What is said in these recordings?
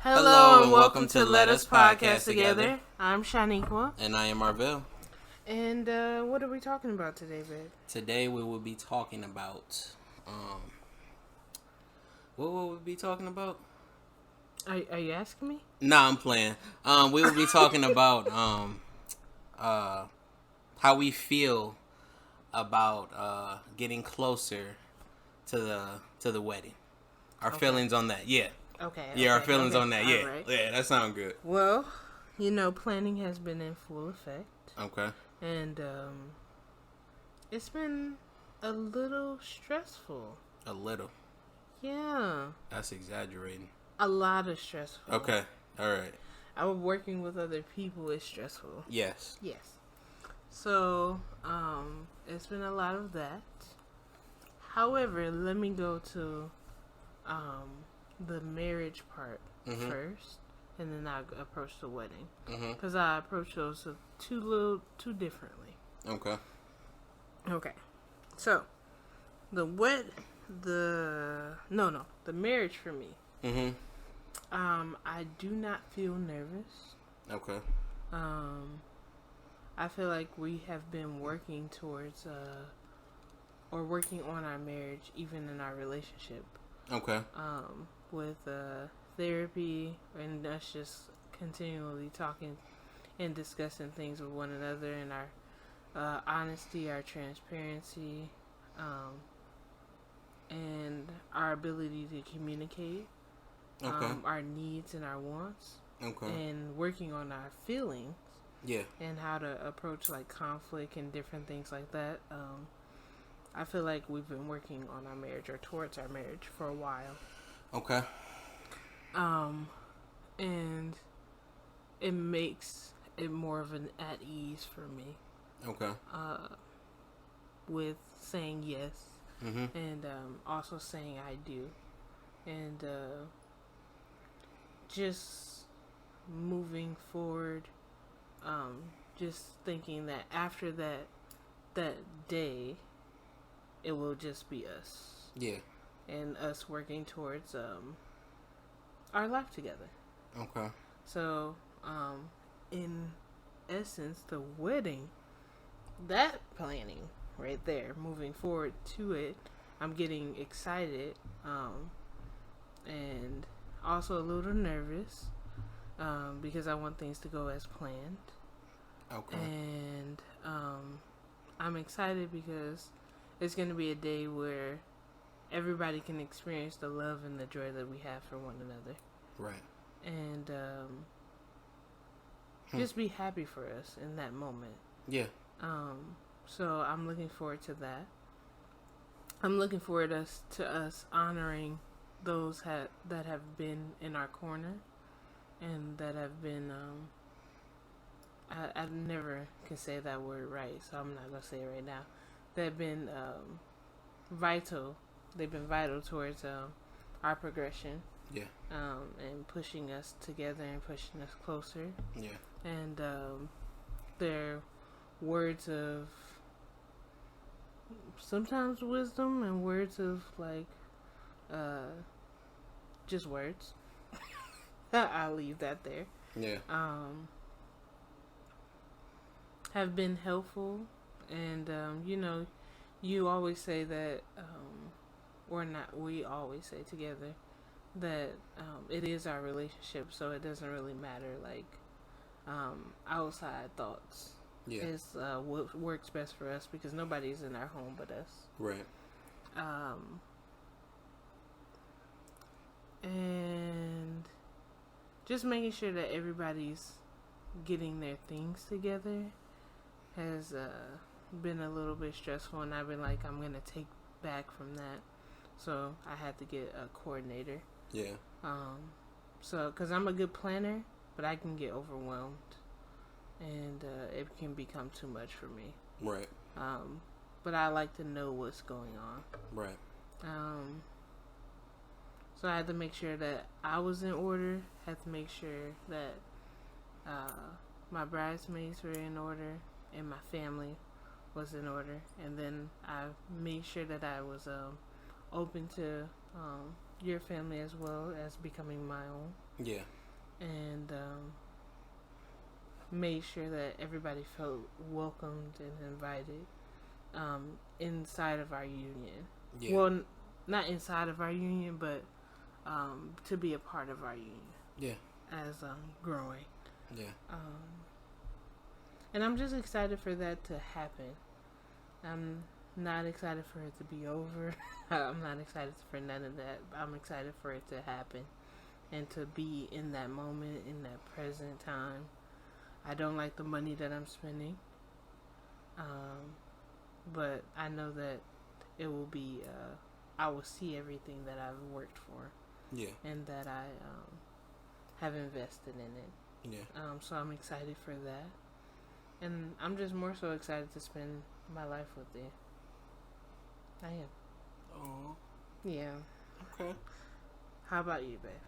Hello and welcome to Let Us Podcast Together. I'm Shaniqua. And I am Marvell. And what are we talking about today, babe? Today we will be talking about what will we be talking about? Are you asking me? Nah, I'm playing. We will be talking about how we feel about getting closer to the wedding. Our feelings on that. Yeah. Okay. Yeah, our feelings on that. Yeah. Right. Yeah, that sounds good. Well, planning has been in full effect. Okay. And it's been a little stressful. A little. Yeah. That's exaggerating. A lot of stressful. Okay. All right. Working with other people is stressful. Yes. Yes. So, it's been a lot of that. However, let me go to the marriage part first, and then I approach the wedding, because I approach those too differently. Okay. So the marriage for me. I do not feel nervous. Okay. I feel like we have been working towards or working on our marriage, even in our relationship. Okay. With therapy and us just continually talking and discussing things with one another, and our honesty, our transparency, and our ability to communicate our needs and our wants, and working on our feelings, and how to approach like conflict and different things like that. I feel like we've been working on our marriage or towards our marriage for a while. Okay. And it makes it more of an at ease for me. Okay. With saying yes, and also saying I do, and just moving forward. Just thinking that after that day, it will just be us. Yeah. And us working towards our life together. Okay. So, in essence, the wedding, that planning right there, moving forward to it, I'm getting excited, and also a little nervous, because I want things to go as planned. Okay. And I'm excited because it's going to be a day where everybody can experience the love and the joy that we have for one another. Right. And just be happy for us in that moment. Yeah. So I'm looking forward to that. I'm looking forward to us honoring those that have been in our corner, and that have been I never can say that word right, so I'm not gonna say it right now. That have been vital. They've been vital towards our progression. Yeah. And pushing us together and pushing us closer. Yeah. And their words of sometimes wisdom and words of like just words. I'll leave that there. Yeah. Have been helpful, and you always say that, or not, we always say together that it is our relationship, so it doesn't really matter like outside thoughts. Yeah. It's what works best for us, because nobody's in our home but us. Right. And just making sure that everybody's getting their things together has been a little bit stressful, and I've been like, I'm gonna take back from that, so I had to get a coordinator. Yeah. So because I'm a good planner, but I can get overwhelmed, and it can become too much for me. Right. But I like to know what's going on. Right. So I had to make sure that I was in order. Had to make sure that my bridesmaids were in order, and my family was in order. And then I made sure that I was open to your family as well as becoming my own. Yeah. And made sure that everybody felt welcomed and invited inside of our union. Yeah. Well, not inside of our union, but to be a part of our union. Yeah. As growing. Yeah. And I'm just excited for that to happen. I'm not excited for it to be over. I'm not excited for none of that. I'm excited for it to happen and to be in that moment, in that present time. I don't like the money that I'm spending. But I know that it will be, I will see everything that I've worked for. Yeah. And that I have invested in it. Yeah. So I'm excited for that. And I'm just more so excited to spend my life with you. I am. Oh. Yeah. Okay. How about you, babe?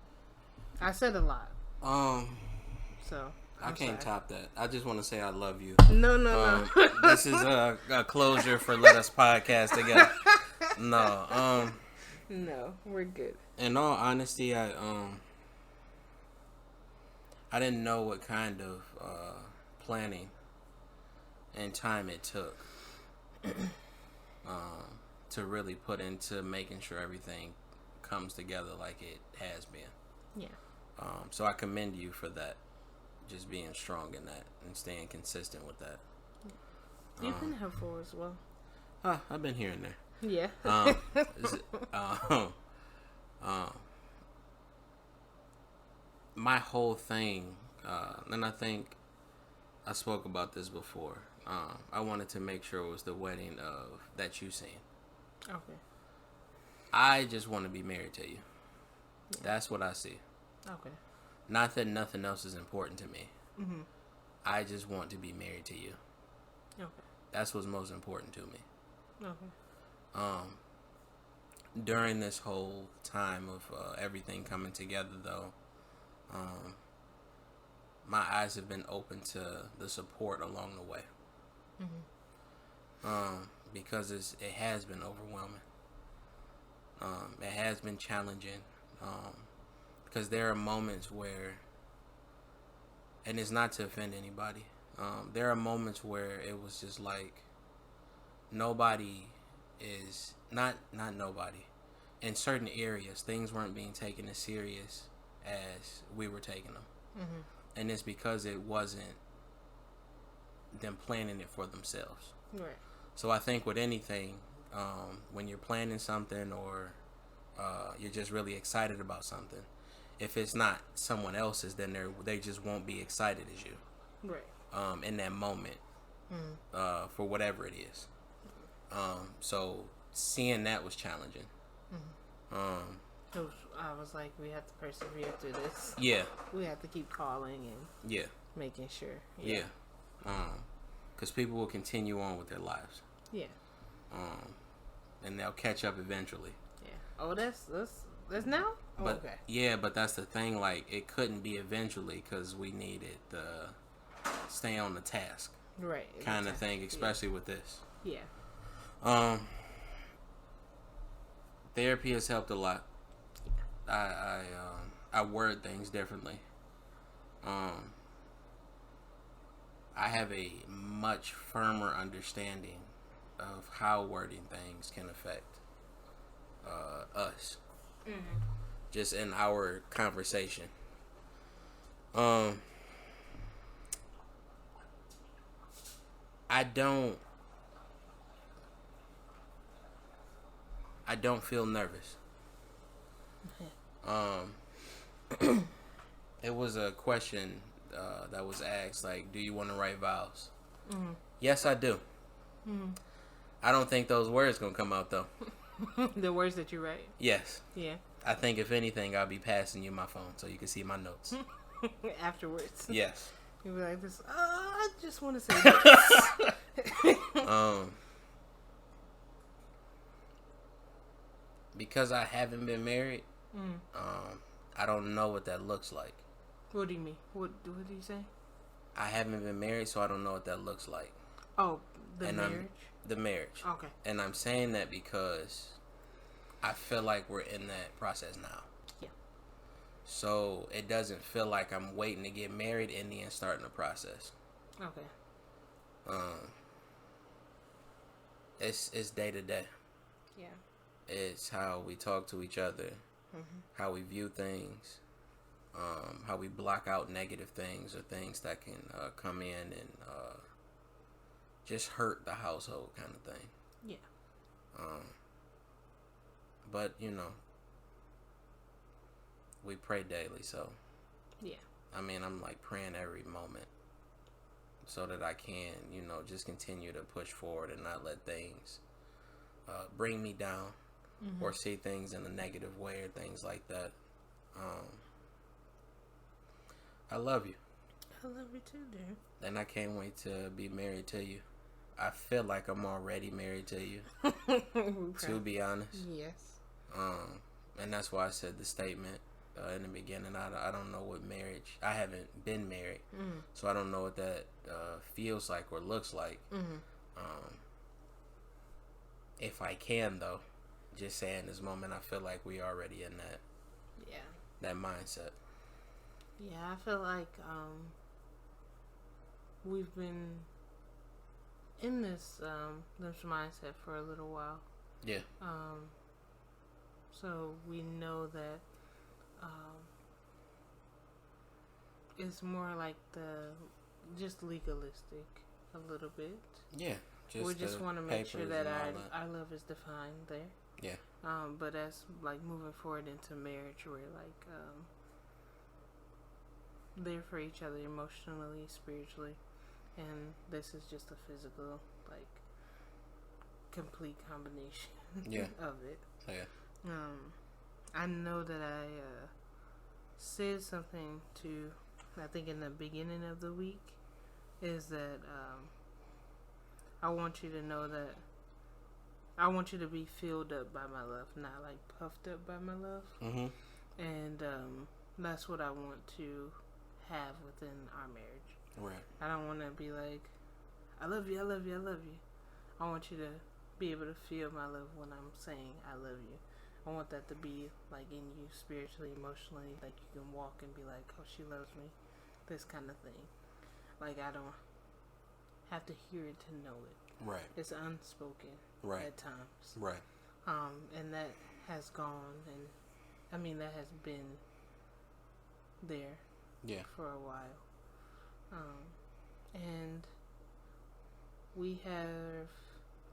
I said a lot. So I can't top that. I just want to say I love you. No. This is a closure for Let Us Podcast together. No. No, we're good. In all honesty, I didn't know what kind of planning and time it took to really put into making sure everything comes together like it has been. Yeah. So I commend you for that, just being strong in that and staying consistent with that. You've been helpful as well. I've been here and there. Yeah. My whole thing, and I think I spoke about this before. I wanted to make sure it was the wedding of that you seen. Okay. I just want to be married to you. Yeah. That's what I see. Okay. Not that nothing else is important to me. Mm-hmm. I just want to be married to you. Okay. That's what's most important to me. Okay. During this whole time of everything coming together, though, my eyes have been open to the support along the way. Mm-hmm. Because it has been overwhelming. It has been challenging. Because there are moments where, and it's not to offend anybody, there are moments where it was just like nobody is, not nobody. In certain areas, things weren't being taken as serious as we were taking them. Mm-hmm. And it's because it wasn't them planning it for themselves. Right. So I think with anything, when you're planning something or you're just really excited about something, if it's not someone else's, then they just won't be excited as you. Right. In that moment, for whatever it is. So seeing that was challenging. Mm-hmm. I was like, we have to persevere through this. Yeah. We have to keep calling and making sure. Yeah. Because people will continue on with their lives. Yeah. And they'll catch up eventually. Yeah. Oh, that's now? Oh, but, okay. Yeah, but that's the thing. Like, it couldn't be eventually because we needed to stay on the task. Right. Kind of thing, especially with this. Yeah. Therapy has helped a lot. I word things differently. I have a much firmer understanding of how wording things can affect us. Mm-hmm. Just in our conversation. I don't feel nervous. It was a question that was asked, like, do you want to write vows? Mm-hmm. Yes, I do. Mm-hmm. I don't think those words gonna come out though. The words that you write? Yes. Yeah. I think if anything, I'll be passing you my phone so you can see my notes. Afterwards. Yes. You'll be like this, I just want to say this. Because I haven't been married, I don't know what that looks like. What do you mean? What do you say? I haven't been married, so I don't know what that looks like. Oh, the marriage? The marriage. Okay. And I'm saying that because I feel like we're in that process now. Yeah. So it doesn't feel like I'm waiting to get married and then starting the process. Okay. It's day to day. Yeah. It's how we talk to each other, how we view things, how we block out negative things or things that can come in and just hurt the household kind of thing. Yeah. But we pray daily, so yeah. I mean, I'm like praying every moment so that I can, just continue to push forward and not let things bring me down or see things in a negative way or things like that. I love you. I love you too, dear. And I can't wait to be married to you. I feel like I'm already married to you, to be honest. Yes. And that's why I said the statement in the beginning. I don't know what marriage. I haven't been married, so I don't know what that feels like or looks like. If I can, though, just saying this moment, I feel like we already in that. Yeah. That mindset. Yeah, I feel like we've been in this mindset for a little while. Yeah. So we know that it's more like just legalistic a little bit. Yeah. We just want to make sure that our love is defined there. Yeah. But as like moving forward into marriage, we're like there for each other emotionally, spiritually, and this is just a physical, like, complete combination of it. Yeah. I know that I said something to, I think in the beginning of the week, is that I want you to know that I want you to be filled up by my love, not like puffed up by my love. And that's what I want to have within our marriage. Right. I don't want to be like, I love you, I love you, I love you. I want you to be able to feel my love when I'm saying I love you. I want that to be like in you spiritually, emotionally, like you can walk and be like, oh, she loves me, this kind of thing. Like I don't have to hear it to know it. Right. It's unspoken. Right. At times. Right. And that has gone, and I mean that has been there. Yeah. For a while. And we have,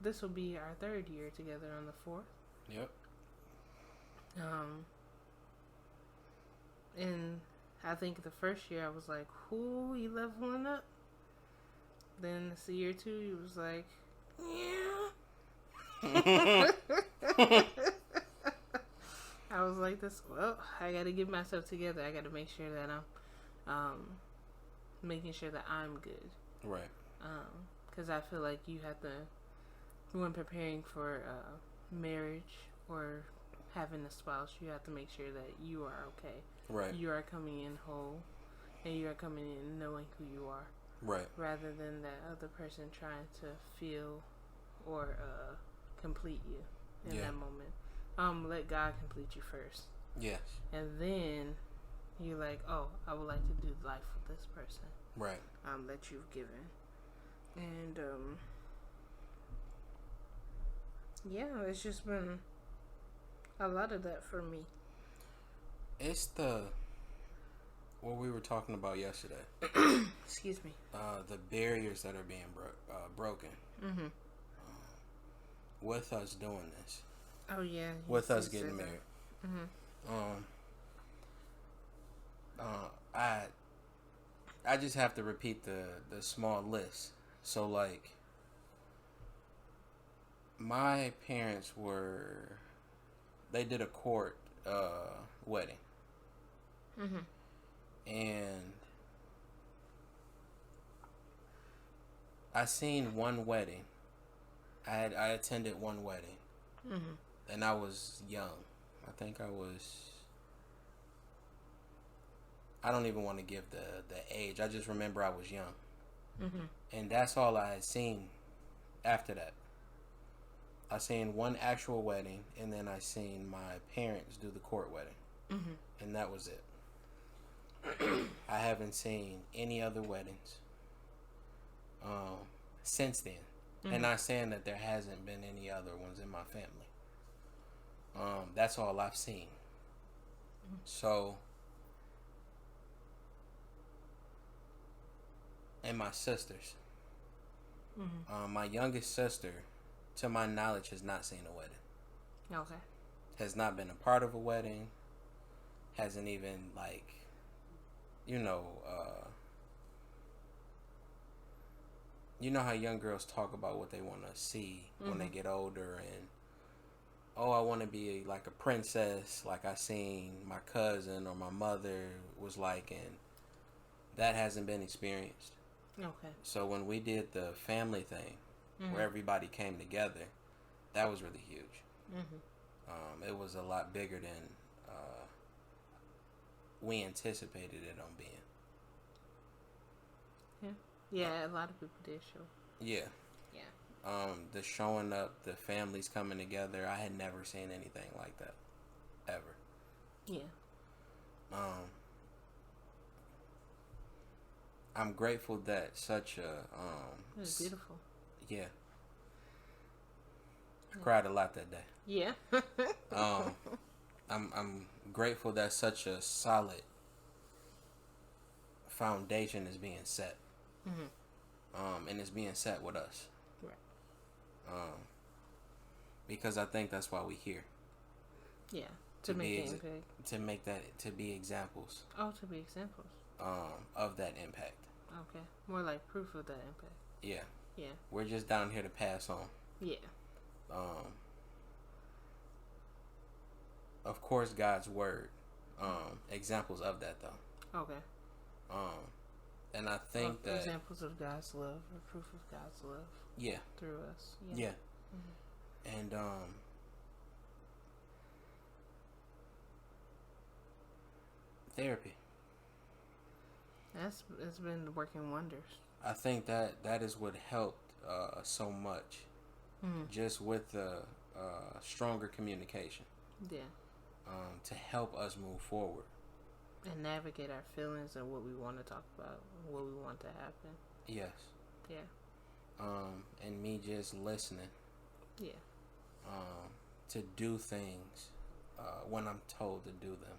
this will be our 3rd year together on the 4th. Yep. And I think the first year I was like, "Who you leveling up?" Then it's year 2, he was like, "Yeah." I was like, well, I got to get myself together. I got to make sure that I'm making sure that I'm good. Right. Because I feel like you have to, when preparing for marriage or having a spouse, you have to make sure that you are okay. Right. You are coming in whole, and you are coming in knowing who you are. Right. Rather than that other person trying to feel or complete you in that moment. Let God complete you first. Yes. And then you're like, oh, I would like to do life with this person. Right. That you've given. And yeah, it's just been a lot of that for me. It's what we were talking about yesterday. Excuse me. The barriers that are being broken. With us doing this. Oh yeah. With us getting married. I just have to repeat the small list. So like, my parents they did a court wedding. And I seen one wedding. I attended one wedding. And I was young. I think I don't even want to give the age. I just remember I was young. And that's all I had seen after that. I seen one actual wedding, and then I seen my parents do the court wedding. And that was it. haven't seen any other weddings since then. Mm-hmm. And not saying that there hasn't been any other ones in my family. That's all I've seen. Mm-hmm. So, and my sisters. Mm-hmm. My youngest sister, to my knowledge, has not seen a wedding. Okay. Has not been a part of a wedding. Hasn't even, like, you know how young girls talk about what they want to see when they get older, and I want to be like a princess, like I seen my cousin or my mother was like, and that hasn't been experienced. Okay. So when we did the family thing, where everybody came together, that was really huge. It was a lot bigger than we anticipated it on being. Yeah, a lot of people did show. Yeah. The showing up, the families coming together, I had never seen anything like that, ever. Yeah. I'm grateful that such a it was beautiful. Yeah. I cried a lot that day. Yeah. I'm grateful that such a solid foundation is being set. And it's being set with us. Right. Because I think that's why we're here. Yeah. To make impact. To be examples. Oh, to be examples. Of that impact. Okay. More like proof of that impact. Yeah. Yeah. We're just down here to pass on. Yeah. Of course, God's word. Examples of that, though. Okay. And I think that examples of God's love, or proof of God's love. Yeah. Through us. Yeah. And therapy. It's been working wonders. I think that is what helped so much. Just with the stronger communication. Yeah. To help us move forward. And navigate our feelings and what we want to talk about, what we want to happen. Yes. Yeah. And me just listening. Yeah. To do things when I'm told to do them.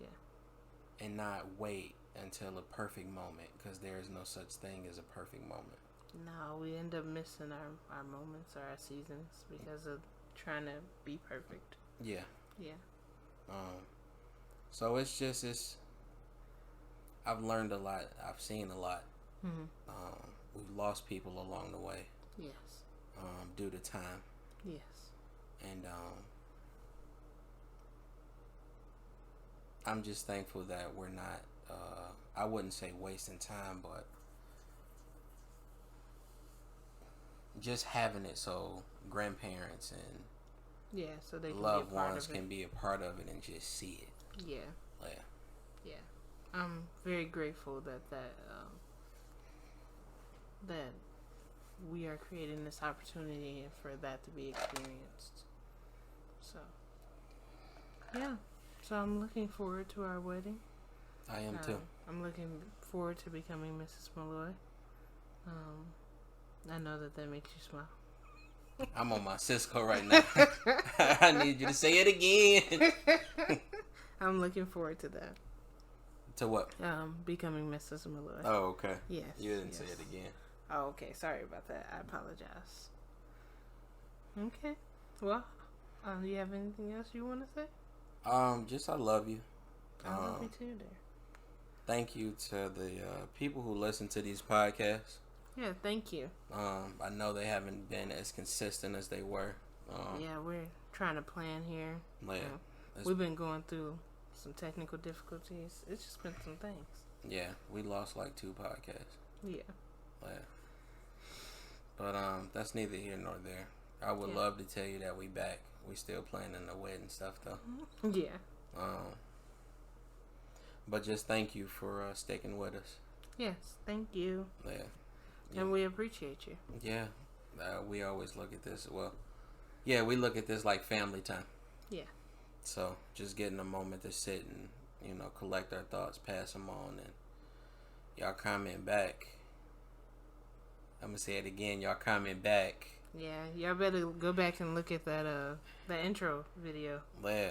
Yeah. And not wait until a perfect moment, because there is no such thing as a perfect moment. No, we end up missing our moments or our seasons because of trying to be perfect. Yeah. Yeah. So I've learned a lot. I've seen a lot. We've lost people along the way. Yes. Due to time. Yes. And I'm just thankful that we're not, I wouldn't say wasting time, but just having it so grandparents and so they can loved be a part ones of it. Can be a part of it and just see it. Yeah. Yeah. I'm very grateful that we are creating this opportunity for that to be experienced. So, yeah. So I'm looking forward to our wedding. I am too. I'm looking forward to becoming Mrs. Malloy. I know that makes you smile. I'm on my Cisco right now. I need you to say it again. I'm looking forward to that. To what? Becoming Mrs. Malloy. Oh, okay. Yes. You didn't say it again. Oh, okay. Sorry about that. I apologize. Okay. Well, do you have anything else you want to say? Just I love you. I love you too, dear. Thank you to the people who listen to these podcasts. Yeah, thank you. I know they haven't been as consistent as they were. Yeah, we're trying to plan here. Yeah, we've been going through some technical difficulties. It's just been some things. Yeah, we lost like 2 podcasts. Yeah. But that's neither here nor there. I would love to tell you that we back. We still planning the wedding stuff though. Yeah. But just thank you for sticking with us. Yes, thank you. Yeah. And we appreciate you. Yeah. We always look at this. Well, yeah, we look at this like family time. Yeah. So just getting a moment to sit and collect our thoughts, pass them on, and y'all comment back. I'm gonna say it again. Y'all comment back. Yeah, y'all better go back and look at that the intro video. Yeah.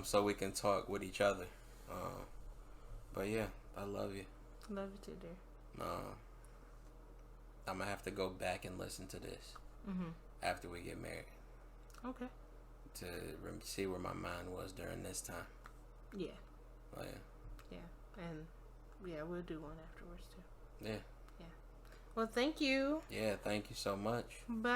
So we can talk with each other. But yeah, I love you. Love you too, dear. I'm gonna have to go back and listen to this after we get married. Okay. To see where my mind was during this time. Yeah. Oh, yeah. Yeah, and yeah, we'll do one afterwards too. Yeah. Yeah. Well, thank you. Yeah, thank you so much. Bye.